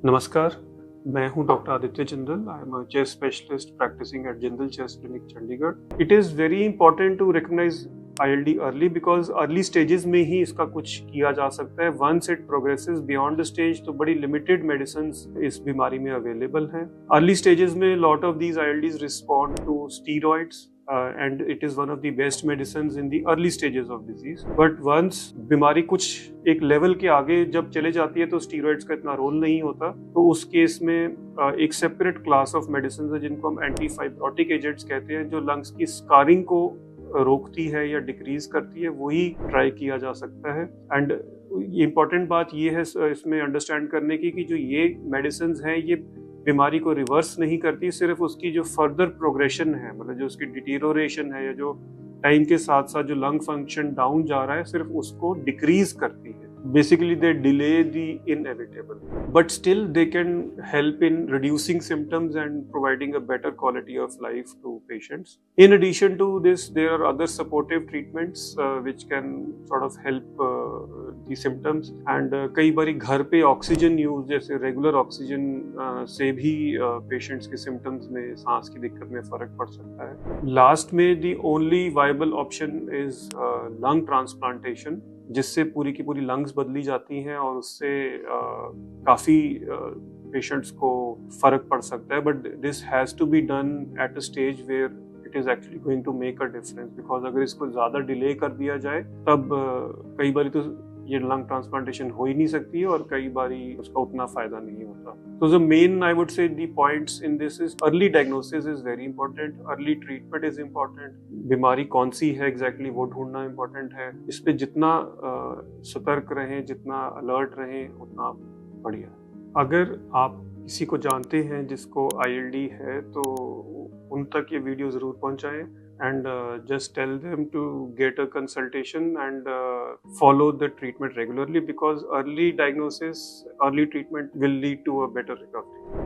नमस्कार, मैं हूं doctor Aditya Jindal. I am a chest specialist practising at Jindal chest clinic Chandigarh. It is very important to recognise ILD early because early stages में ही इसका कुछ किया जा सकता है। Once it progresses beyond the stage तो बड़ी लिमिटेड मेडिसिन इस बीमारी में अवेलेबल हैं। अर्ली स्टेजेस में lot of these ILDs respond to steroids and it is one of the best medicines in the early stages of disease. But once बीमारी कुछ एक लेवल के आगे जब चले जाती है तो स्टीरॉइड्स का इतना रोल नहीं होता, तो उस केस में एक सेपरेट क्लास ऑफ मेडिसिन है जिनको हम एंटी फाइब्रोटिक एजेंट्स कहते हैं, जो लंग्स की स्कारिंग को रोकती है या डिक्रीज करती है, वही ट्राई किया जा सकता है। एंड इम्पॉर्टेंट बात ये है इसमें अंडरस्टैंड करने की कि जो ये मेडिसिन हैं ये बीमारी को रिवर्स नहीं करती, सिर्फ उसकी जो फर्दर प्रोग्रेशन है, मतलब जो उसकी डिटीरोरेशन है या जो टाइम के साथ साथ जो लंग फंक्शन डाउन जा रहा है, सिर्फ उसको डिक्रीज करती है। Basically, they delay the inevitable, but still they can help in reducing symptoms and providing a better quality of life to patients. In addition to this, there are other supportive treatments which can sort of help the symptoms. And कई बारी घर पे oxygen use, जैसे regular oxygen से भी patients के symptoms में, सांस की दिक्कत में फर्क पड़ सकता है। लास्ट में the only viable option is lung transplantation, जिससे पूरी की पूरी लंग्स बदली जाती हैं और उससे काफ़ी पेशेंट्स को फ़र्क पड़ सकता है। But this has to be done at a stage where it is actually going to make a difference, because अगर इसको ज़्यादा डिले कर दिया जाए तब कई बार तो ये लंग ट्रांसप्लांटेशन हो ही नहीं सकती है और कई बारी उसका उतना फायदा नहीं होता। तो the main I would say the points in this is early diagnosis is very important, early treatment is important, बीमारी कौन सी है एग्जैक्टली वो ढूंढना इंपॉर्टेंट है। इस पे जितना सतर्क रहें, जितना अलर्ट रहें, उतना बढ़िया। अगर आप किसी को जानते हैं जिसको ILD है तो उन तक ये वीडियो ज़रूर पहुंचाएं and just tell them to get a consultation and follow the treatment regularly, because early diagnosis, early treatment will lead to a better recovery.